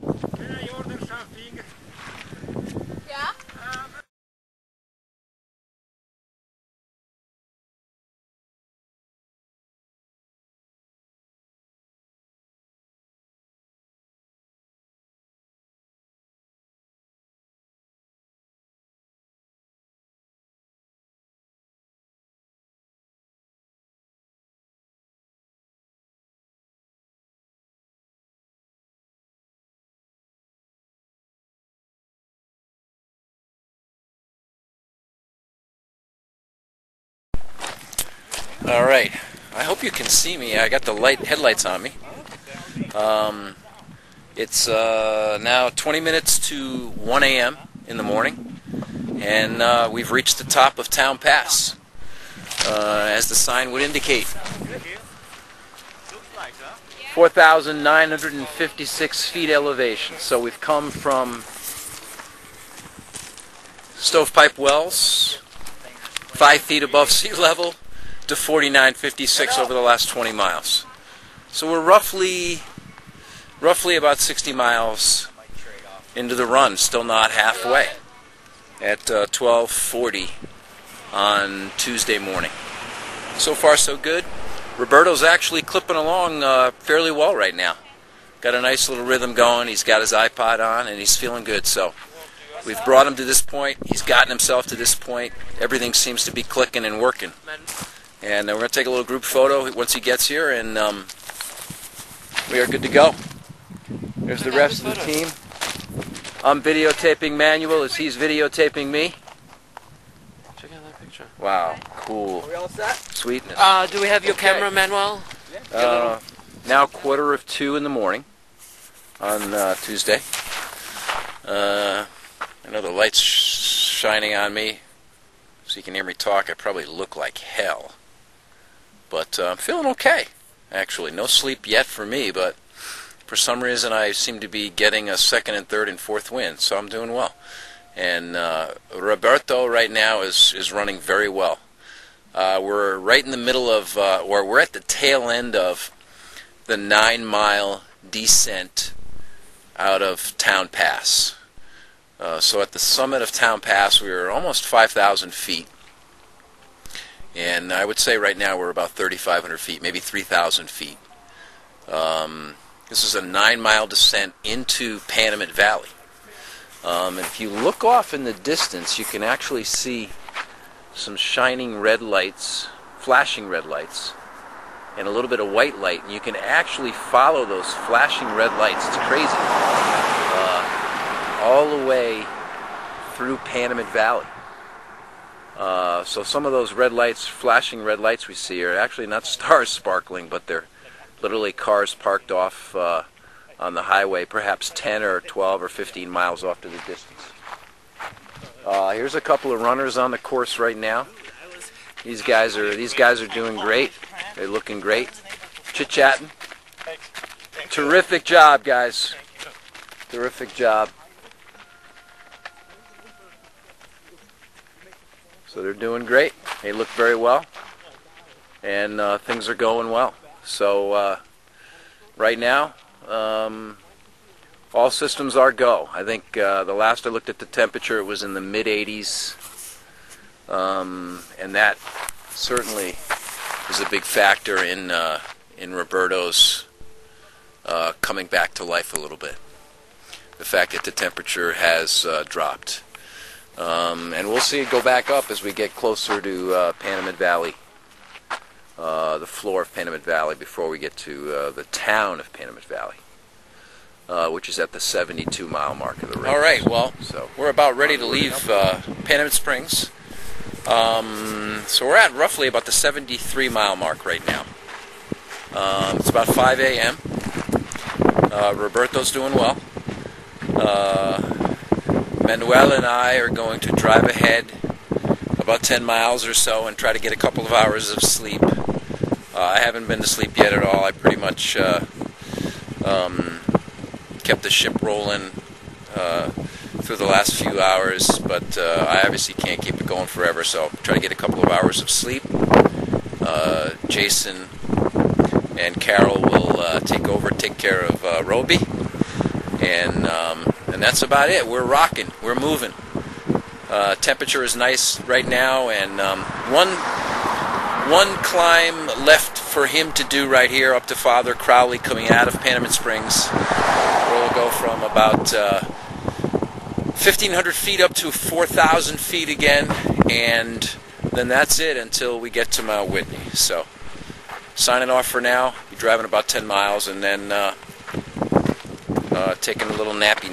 Can I order something? Yeah? All right. I hope you can see me. I got the headlights on me. It's now 20 minutes to 1 a.m. in the morning, and we've reached the top of Town Pass, as the sign would indicate. 4,956 feet elevation. So we've come from Stovepipe Wells, 5 feet above sea level, to 49.56 over the last 20 miles. So we're roughly about 60 miles into the run, still not halfway, at 12:40 on Tuesday morning. So far so good. Roberto's actually clipping along fairly well right now. Got a nice little rhythm going. He's got his iPod on and he's feeling good. So we've brought him to this point. He's gotten himself to this point. Everything seems to be clicking and working. And we're going to take a little group photo once he gets here, and we are good to go. There's the rest of the team. I'm videotaping Manuel as he's videotaping me. Check out that picture. Wow, cool. Are we all set? Sweetness. Do we have your camera, Manuel? Now 1:45 in the morning on Tuesday. I know the light's shining on me, so you can hear me talk. I probably look like hell. But I'm feeling okay, actually. No sleep yet for me, but for some reason I seem to be getting a second and third and fourth wind, so I'm doing well. And Roberto right now is running very well. We're right in the middle of, or we're at the tail end of the 9-mile descent out of Town Pass. So at the summit of Town Pass, we were almost 5,000 feet. And I would say right now we're about 3,500 feet, maybe 3,000 feet. This is a 9-mile descent into Panamint Valley. And if you look off in the distance, you can actually see some shining red lights, flashing red lights, and a little bit of white light. And you can actually follow those flashing red lights. It's crazy. All the way through Panamint Valley. So some of those red lights, flashing red lights we see are actually not stars sparkling, but they're literally cars parked off on the highway, perhaps 10 or 12 or 15 miles off to the distance. Here's a couple of runners on the course right now. These guys are doing great. They're looking great. Chit-chatting. Terrific job, guys. Terrific job. So they're doing great. They look very well, and things are going well. So right now, all systems are go. I think the last I looked at the temperature, it was in the mid-80s, and that certainly is a big factor in Roberto's coming back to life a little bit. The fact that the temperature has dropped. And we'll see it go back up as we get closer to Panamint Valley, the floor of Panamint Valley, before we get to the town of Panamint Valley, which is at the 72-mile mark of the race. All right, well, so we're about ready to leave Panamint Springs. So we're at roughly about the 73-mile mark right now. It's about 5 a.m. Roberto's doing well. Manuel and I are going to drive ahead about 10 miles or so and try to get a couple of hours of sleep. I haven't been to sleep yet at all. I pretty much kept the ship rolling through the last few hours, but I obviously can't keep it going forever, so try to get a couple of hours of sleep. Jason and Carol will take care of Roby, and that's about it. We're rocking. We're moving. Temperature is nice right now, and one climb left for him to do right here up to Father Crowley coming out of Panamint Springs, where we'll go from about 1,500 feet up to 4,000 feet again, and then that's it until we get to Mount Whitney. So, signing off for now. Be driving about 10 miles, and then taking a little nappy.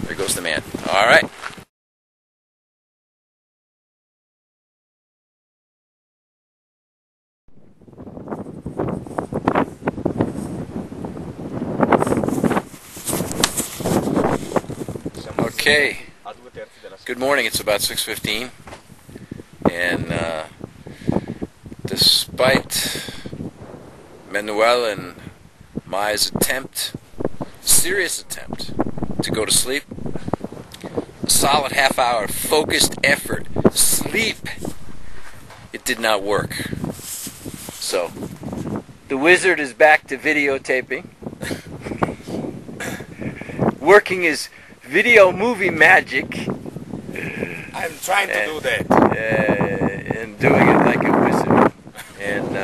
There goes the man. All right. Okay, good morning. It's about 6:15, and despite Manuel and I's serious attempt to go to sleep, a solid half-hour focused effort, sleep, it did not work. So, the wizard is back to videotaping, working his video movie magic. I'm trying to do that. And doing it like a wizard. And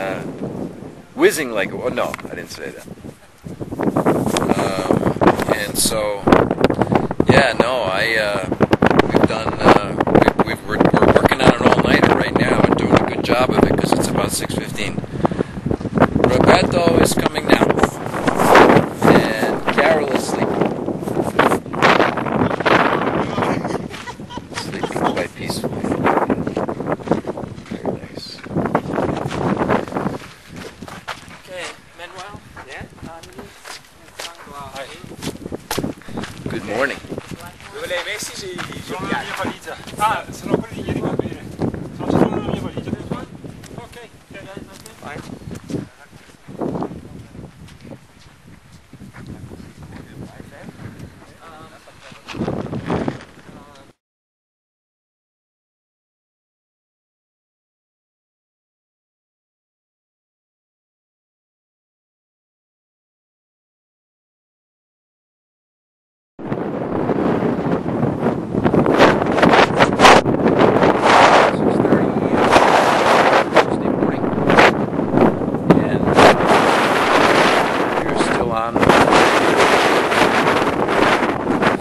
whizzing like a... Oh, no, I didn't say that. And so, yeah, no, we've done... We're working on an all-nighter right now and doing a good job of it because it's about 6:15. Roberto is coming now. And Carol is sleeping. Quite peacefully. Very nice. Okay, Manuel? Yeah? Good morning. Dove le hai messi i Sono nella mia valigia. Ah, sono quelli di ieri, va bene. Sono nella mia valigia. Ok. Fine.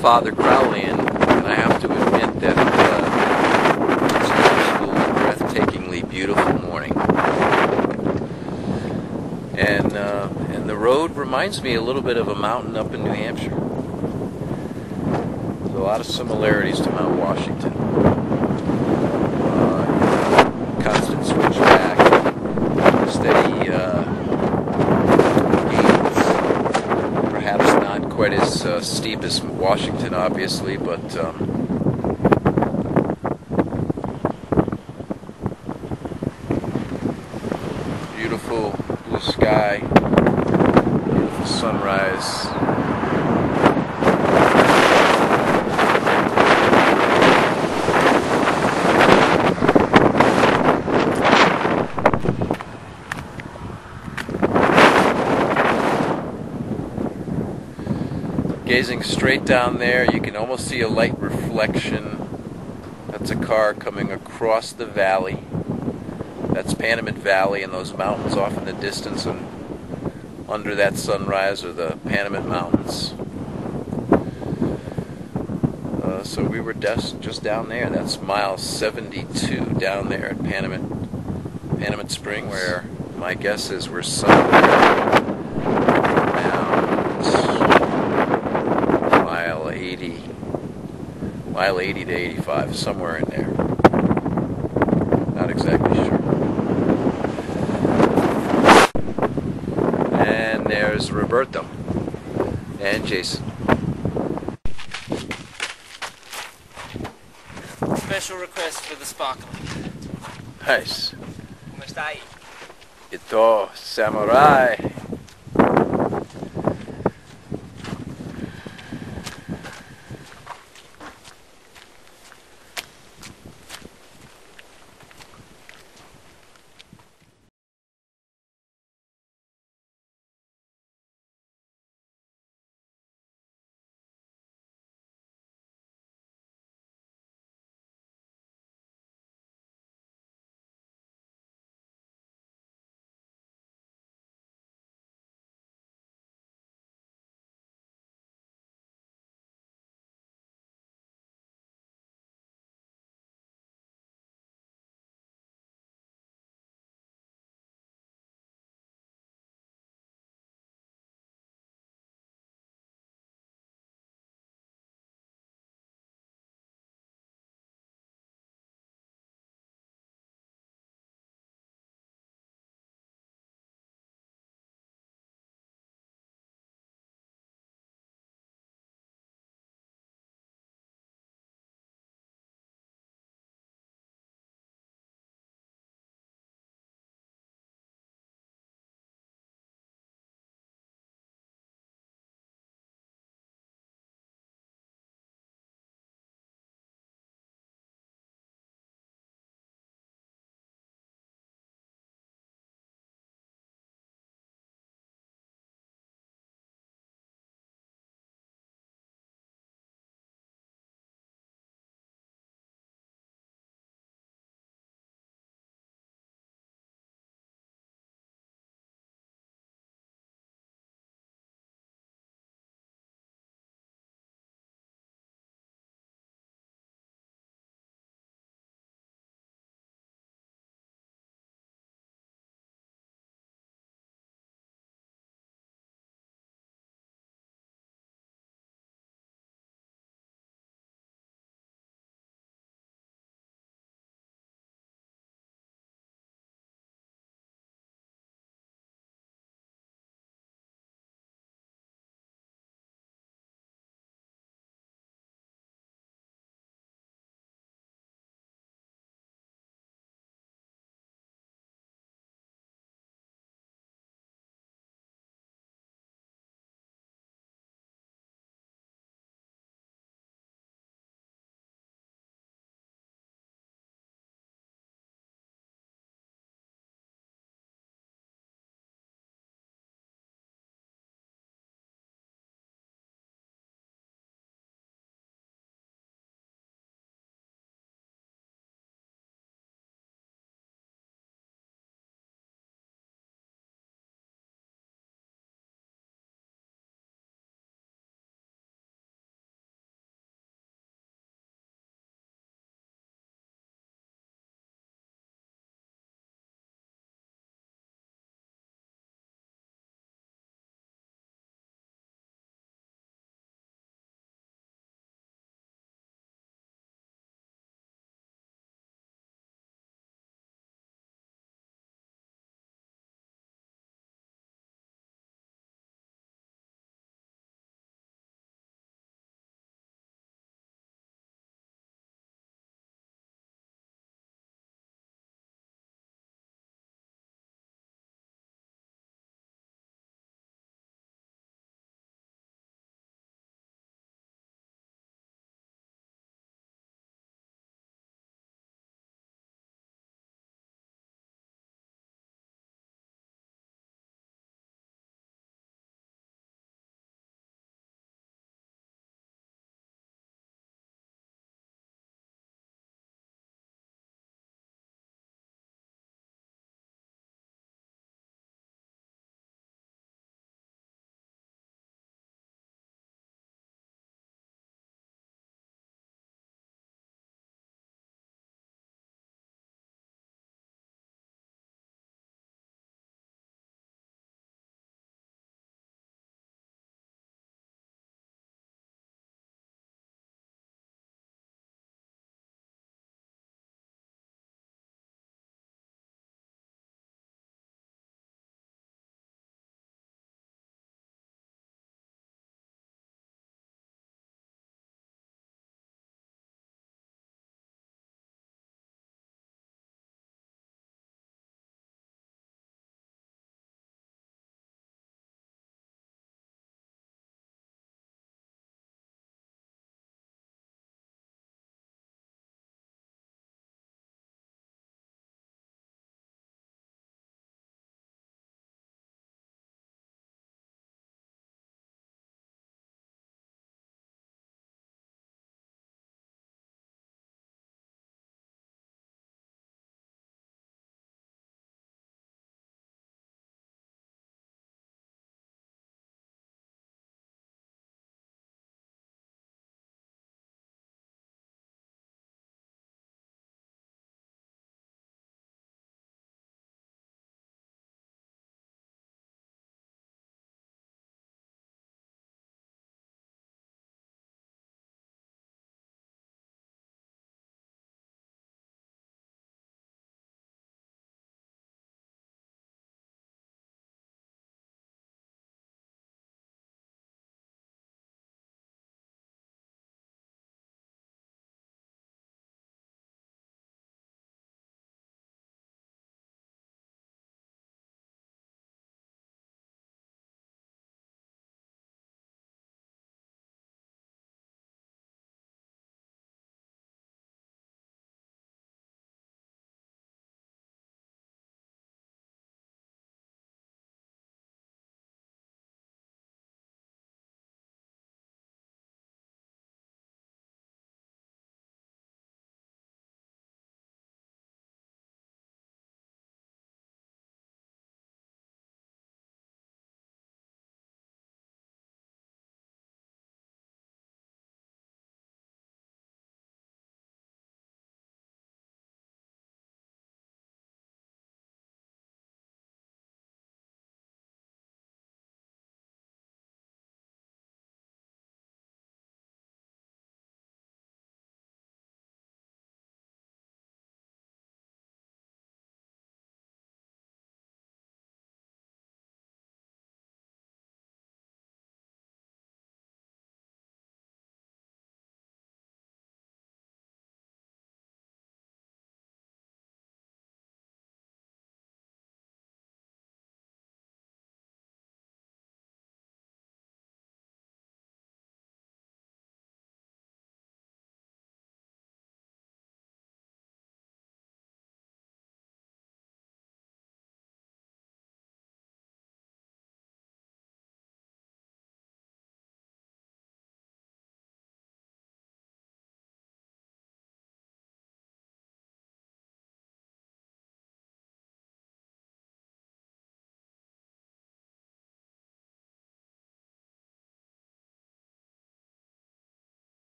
Father Crowley, and I have to admit that it's an absolutely breathtakingly beautiful morning. And the road reminds me a little bit of a mountain up in New Hampshire. There's a lot of similarities to Mount Washington. Constant switchback, steady perhaps not quite as steep as Washington, obviously, but beautiful blue sky, beautiful sunrise. Gazing straight down there, you can almost see a light reflection. That's a car coming across the valley. That's Panamint Valley, and those mountains off in the distance, and under that sunrise are the Panamint Mountains. So we were just down there. That's mile 72 down there at Panamint Springs, where my guess is we're somewhere mile 80 to 85, somewhere in there. Not exactly sure. And there's Roberto and Jason. Special request for the sparkling. Nice. Come stai? Itto, samurai.